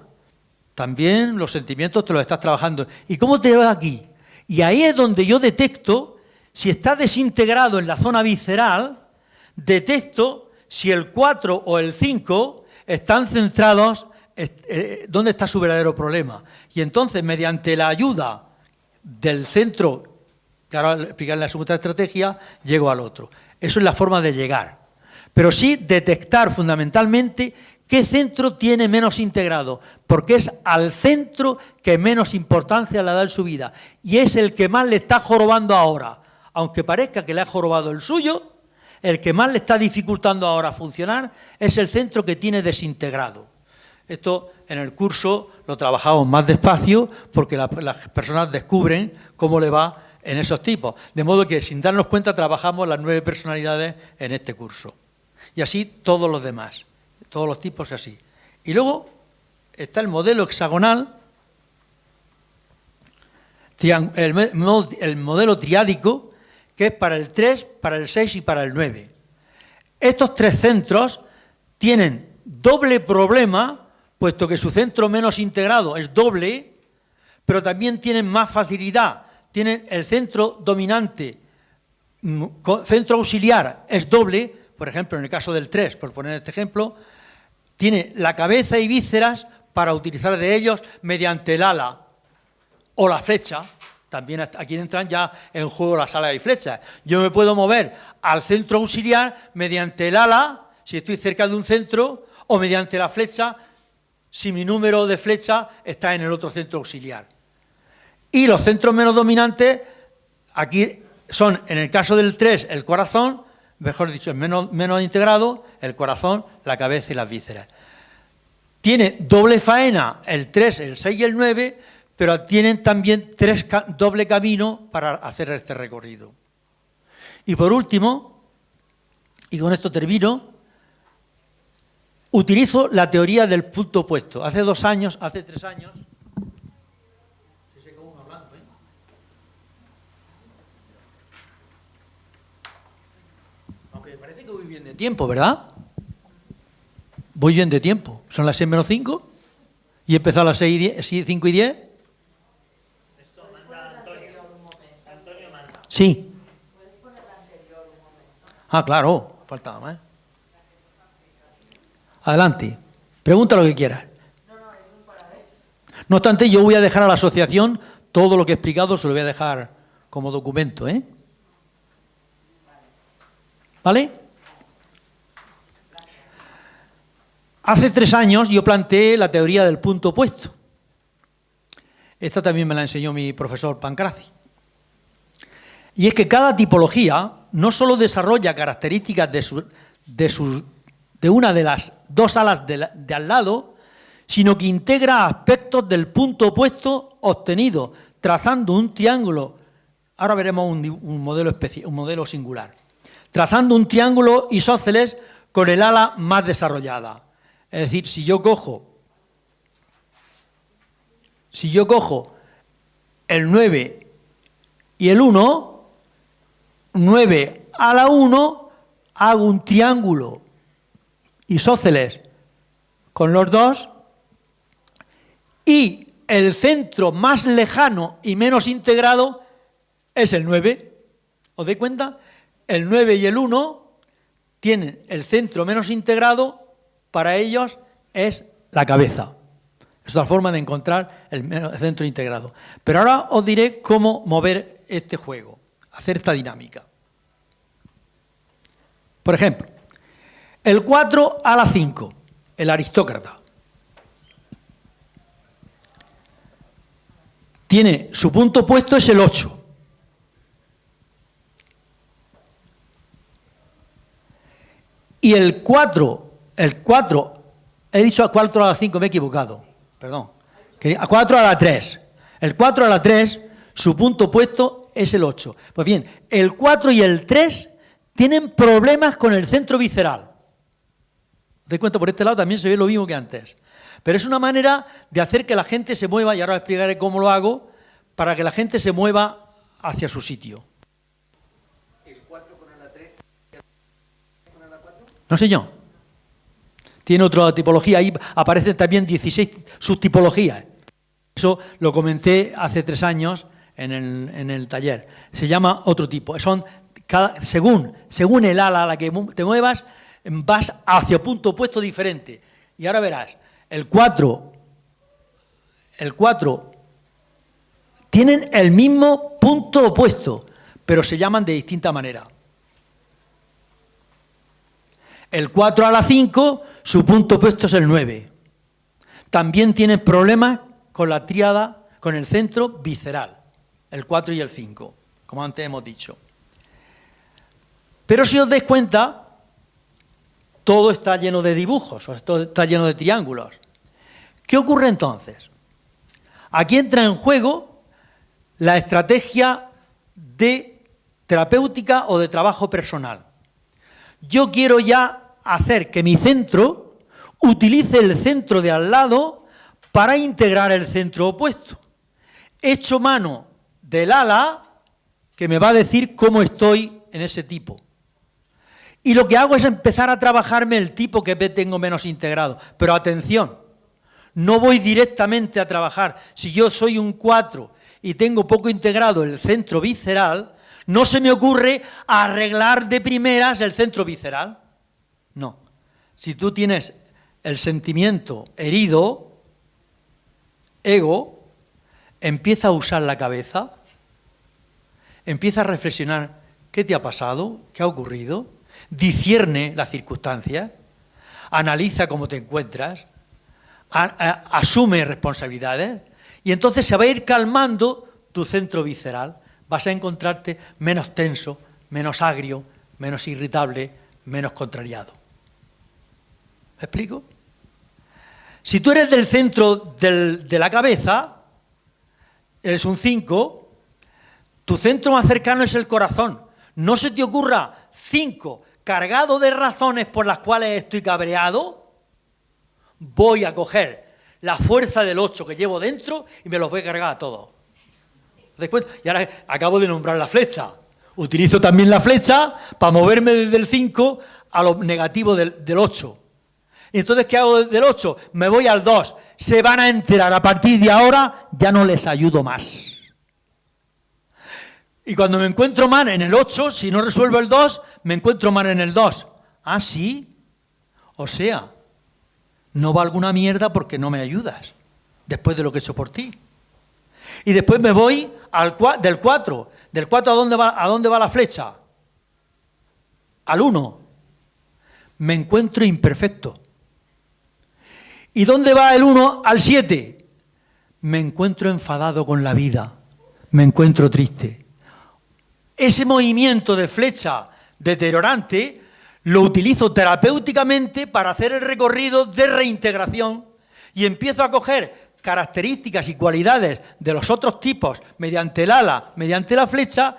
también los sentimientos te los estás trabajando. ¿Y cómo te va aquí? Y ahí es donde yo detecto si está desintegrado en la zona visceral, detecto si el 4 o el 5 están centrados dónde está su verdadero problema. Y entonces, mediante la ayuda del centro, que ahora explicaré la segunda estrategia, llego al otro. Eso es la forma de llegar. Pero sí detectar fundamentalmente qué centro tiene menos integrado, porque es al centro que menos importancia le da en su vida. Y es el que más le está jorobando ahora. Aunque parezca que le ha jorobado el suyo, el que más le está dificultando ahora funcionar es el centro que tiene desintegrado. Esto en el curso lo trabajamos más despacio porque las personas descubren cómo le va en esos tipos. De modo que sin darnos cuenta trabajamos las 9 personalidades en este curso. Y así todos los demás, todos los tipos así. Y luego está el modelo hexagonal, el modelo triádico, que es para el 3, para el 6 y para el 9. Estos 3 centros tienen doble problema, puesto que su centro menos integrado es doble, pero también tienen más facilidad. Tienen el centro dominante, centro auxiliar es doble, por ejemplo, en el caso del 3, por poner este ejemplo, tiene la cabeza y vísceras para utilizar de ellos mediante el ala o la flecha. También aquí entran ya en juego las alas y flechas. Yo me puedo mover al centro auxiliar mediante el ala, si estoy cerca de un centro, o mediante la flecha, si mi número de flecha está en el otro centro auxiliar. Y los centros menos dominantes, aquí son, en el caso del 3, el corazón, mejor dicho, el menos integrado, el corazón, la cabeza y las vísceras. Tiene doble faena el 3, el 6 y el 9, pero tienen también doble camino para hacer este recorrido. Y por último, y con esto termino, utilizo la teoría del punto opuesto. Hace 3 años, aunque me parece que voy bien de tiempo, ¿verdad? Voy bien de tiempo. Son las 6 menos 5 y he empezado a las 5 y 10. Esto manda Antonio. Antonio manda. Sí. Ah, claro, faltaba más. Adelante, pregunta lo que quieras. No obstante, yo voy a dejar a la asociación todo lo que he explicado, se lo voy a dejar como documento, ¿eh? ¿Vale? Hace 3 años yo planteé la teoría del punto opuesto. Esta también me la enseñó mi profesor Pancrazi. Y es que cada tipología no solo desarrolla características de una de las 2 alas de al lado, sino que integra aspectos del punto opuesto obtenido trazando un triángulo. Ahora veremos un modelo singular. Trazando un triángulo isósceles con el ala más desarrollada. Es decir, si yo cojo el 9 y el 1, 9 a la 1, hago un triángulo isósceles con los dos y el centro más lejano y menos integrado es el 9. ¿Os dais cuenta? El 9 y el 1 tienen el centro menos integrado, para ellos es la cabeza. Es otra forma de encontrar el centro integrado. Pero ahora os diré cómo mover este juego, hacer esta dinámica. Por ejemplo, el 4 a la 5, el aristócrata. Tiene su punto opuesto, es el 8. Y el 4, he dicho a 4 a la 5, me he equivocado, perdón. A 4 a la 3. El 4 a la 3, su punto opuesto es el 8. Pues bien, el 4 y el 3 tienen problemas con el centro visceral. ¿Te das cuenta? Por este lado también se ve lo mismo que antes. Pero es una manera de hacer que la gente se mueva, y ahora os explicaré cómo lo hago, para que la gente se mueva hacia su sitio. ¿El 4 con ala 3 con ala 4? No, señor. Tiene otra tipología. Ahí aparecen también 16 subtipologías. Eso lo comencé hace 3 años en el taller. Se llama otro tipo. Son según el ala a la que te muevas, vas hacia punto opuesto diferente. Y ahora verás, el 4 tienen el mismo punto opuesto, pero se llaman de distinta manera. El 4 a la 5, su punto opuesto es el 9. También tienen problemas con la tríada, con el centro visceral, el 4 y el 5, como antes hemos dicho. Pero si os dais cuenta, todo está lleno de dibujos, todo está lleno de triángulos. ¿Qué ocurre entonces? Aquí entra en juego la estrategia de terapéutica o de trabajo personal. Yo quiero ya hacer que mi centro utilice el centro de al lado para integrar el centro opuesto. Echo mano del ala que me va a decir cómo estoy en ese tipo. Y lo que hago es empezar a trabajarme el tipo que tengo menos integrado. Pero atención, no voy directamente a trabajar. Si yo soy un 4 y tengo poco integrado el centro visceral, no se me ocurre arreglar de primeras el centro visceral. No. Si tú tienes el sentimiento herido, ego, empieza a usar la cabeza, empieza a reflexionar qué te ha pasado, qué ha ocurrido, discierne las circunstancias, analiza cómo te encuentras, asume responsabilidades y entonces se va a ir calmando tu centro visceral. Vas a encontrarte menos tenso, menos agrio, menos irritable, menos contrariado. ¿Me explico? Si tú eres del centro de la cabeza, eres un 5, tu centro más cercano es el corazón. no se te ocurra 5 cargado de razones por las cuales estoy cabreado, voy a coger la fuerza del 8 que llevo dentro y me los voy a cargar a todos. Después, y ahora acabo de nombrar la flecha. Utilizo también la flecha para moverme desde el 5 a lo negativo del 8. Y entonces, ¿qué hago del 8? Me voy al 2. Se van a enterar, a partir de ahora ya no les ayudo más. Y cuando me encuentro mal en el 8, si no resuelvo el 2, me encuentro mal en el 2. Ah, sí. O sea, no valgo una mierda porque no me ayudas, después de lo que he hecho por ti. Y después me voy del 4. ¿Del 4 a dónde va la flecha? Al 1. Me encuentro imperfecto. ¿Y dónde va el 1 al 7? Me encuentro enfadado con la vida. Me encuentro triste. Ese movimiento de flecha deteriorante lo utilizo terapéuticamente para hacer el recorrido de reintegración y empiezo a coger características y cualidades de los otros tipos mediante el ala, mediante la flecha,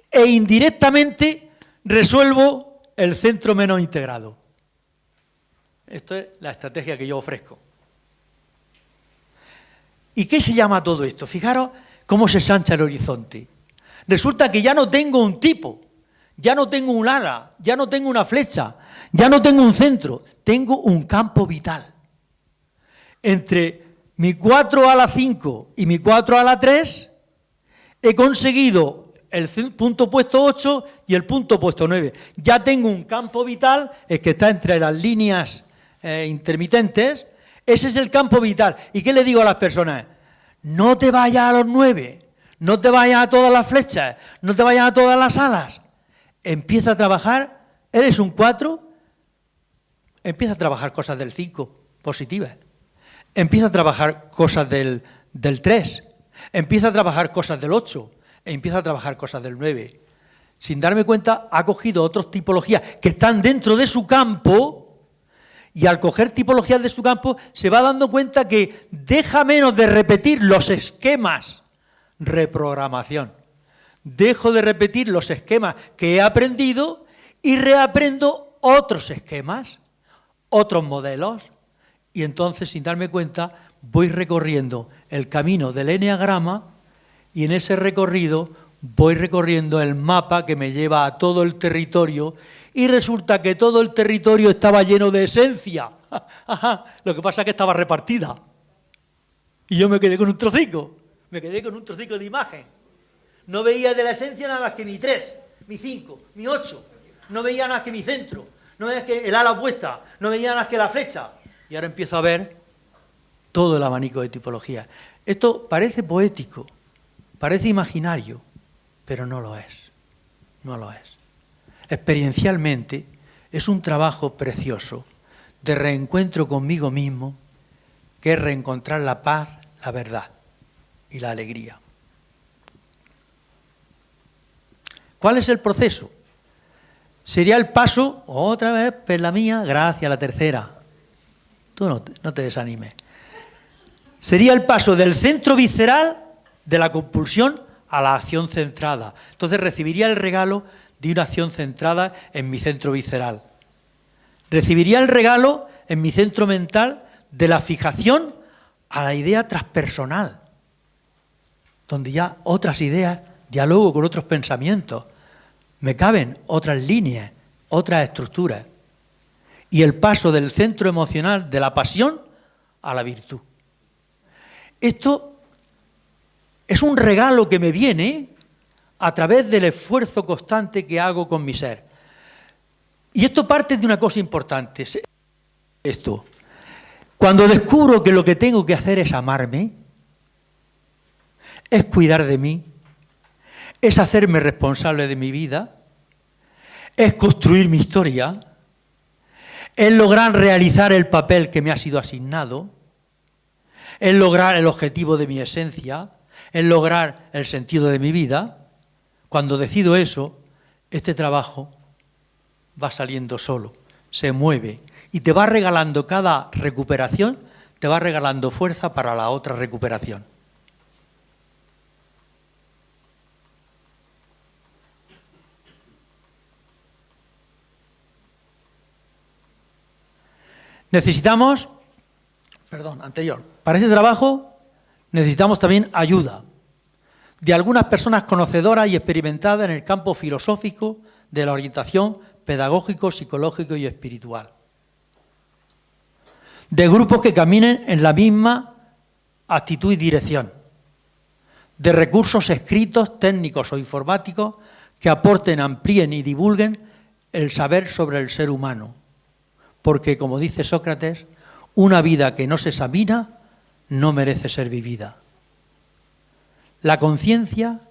e indirectamente resuelvo el centro menos integrado. Esto es la estrategia que yo ofrezco. ¿Y qué se llama todo esto? Fijaros cómo se ensancha el horizonte. Resulta que ya no tengo un tipo, ya no tengo un ala, ya no tengo una flecha, ya no tengo un centro, tengo un campo vital. Entre mi 4 a la 5 y mi 4 a la 3 he conseguido el punto puesto 8 y el punto puesto 9. Ya tengo un campo vital, el que está entre las líneas intermitentes. Ese es el campo vital. ¿Y qué le digo a las personas? No te vayas a los 9, no te vayas a todas las flechas, no te vayas a todas las alas. Empieza a trabajar, eres un 4, empieza a trabajar cosas del 5, positivas. Empieza a trabajar cosas del 3, empieza a trabajar cosas del 8, e empieza a trabajar cosas del 9. Sin darme cuenta, ha cogido otras tipologías que están dentro de su campo, y al coger tipologías de su campo se va dando cuenta que deja menos de repetir los esquemas, reprogramación. Dejo de repetir los esquemas que he aprendido y reaprendo otros esquemas, otros modelos, y entonces, sin darme cuenta, voy recorriendo el camino del eneagrama y en ese recorrido voy recorriendo el mapa que me lleva a todo el territorio y resulta que todo el territorio estaba lleno de esencia. Lo que pasa es que estaba repartida. Y yo me quedé con un trocico, de imagen. No veía de la esencia nada más que mi 3, mi 5, mi 8. No veía nada más que mi centro. No veía que el ala opuesta. No veía nada más que la flecha. Y ahora empiezo a ver todo el abanico de tipologías. Esto parece poético, parece imaginario, pero no lo es. No lo es. Experiencialmente es un trabajo precioso de reencuentro conmigo mismo, que es reencontrar la paz, la verdad y la alegría. ¿Cuál es el proceso? Sería el paso, otra vez, per la mía, gracias, la tercera. Tú no te desanimes. Sería el paso del centro visceral de la compulsión a la acción centrada. Entonces recibiría el regalo de una acción centrada en mi centro visceral. Recibiría el regalo en mi centro mental de la fijación a la idea transpersonal, donde ya otras ideas, diálogo con otros pensamientos, me caben otras líneas, otras estructuras. Y el paso del centro emocional de la pasión a la virtud. Esto es un regalo que me viene a través del esfuerzo constante que hago con mi ser. Y esto parte de una cosa importante. Esto. Cuando descubro que lo que tengo que hacer es amarme, es cuidar de mí, es hacerme responsable de mi vida, es construir mi historia, es lograr realizar el papel que me ha sido asignado, es lograr el objetivo de mi esencia, es lograr el sentido de mi vida. Cuando decido eso, este trabajo va saliendo solo, se mueve y te va regalando cada recuperación, te va regalando fuerza para la otra recuperación. Necesitamos, para este trabajo necesitamos también ayuda de algunas personas conocedoras y experimentadas en el campo filosófico de la orientación pedagógico, psicológico y espiritual. De grupos que caminen en la misma actitud y dirección. De recursos escritos, técnicos o informáticos que aporten, amplíen y divulguen el saber sobre el ser humano. Porque, como dice Sócrates, una vida que no se examina no merece ser vivida. La conciencia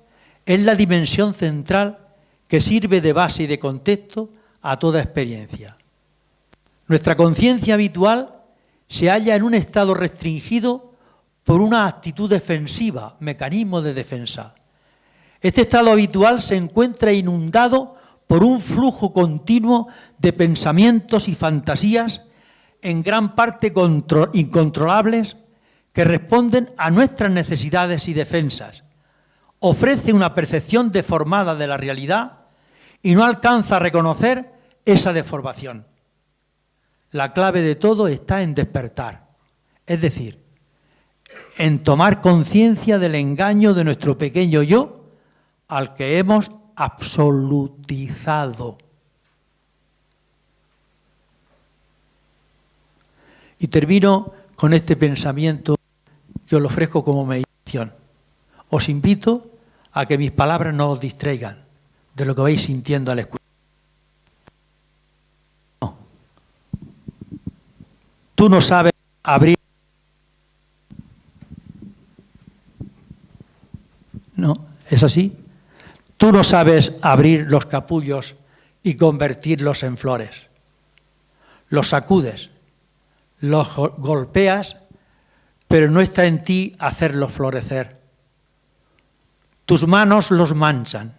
es la dimensión central que sirve de base y de contexto a toda experiencia. Nuestra conciencia habitual se halla en un estado restringido por una actitud defensiva, mecanismo de defensa. Este estado habitual se encuentra inundado por un flujo continuo de pensamientos y fantasías, en gran parte incontrolables, que responden a nuestras necesidades y defensas. Ofrece una percepción deformada de la realidad y no alcanza a reconocer esa deformación. La clave de todo está en despertar, es decir, en tomar conciencia del engaño de nuestro pequeño yo al que hemos absolutizado. Y termino con este pensamiento que os lo ofrezco como meditación. Os invito a que mis palabras no os distraigan de lo que vais sintiendo al escuchar. No. Tú no sabes abrir. No, es así. Tú no sabes abrir los capullos y convertirlos en flores. Los sacudes, los golpeas, pero no está en ti hacerlos florecer. Tus manos los manchan,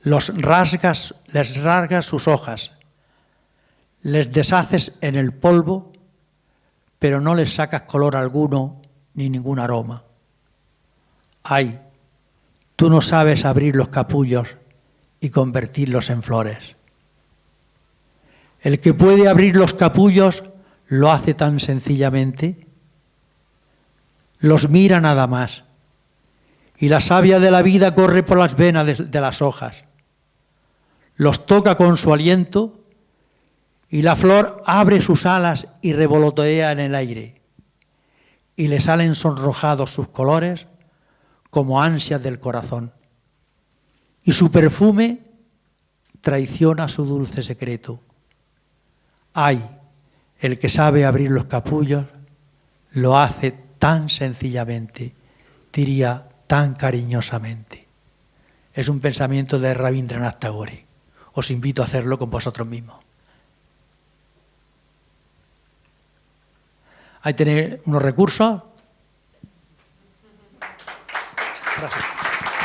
les rasgas sus hojas, les deshaces en el polvo, pero no les sacas color alguno ni ningún aroma. Ay, tú no sabes abrir los capullos y convertirlos en flores. El que puede abrir los capullos lo hace tan sencillamente. Los mira nada más. Y la savia de la vida corre por las venas de las hojas. Los toca con su aliento y la flor abre sus alas y revolotea en el aire. Y le salen sonrojados sus colores como ansias del corazón. Y su perfume traiciona su dulce secreto. Ay, el que sabe abrir los capullos lo hace tan sencillamente, diría tan cariñosamente. Es un pensamiento de Rabindranath Tagore. Os invito a hacerlo con vosotros mismos. Ahí tenéis unos recursos. Gracias.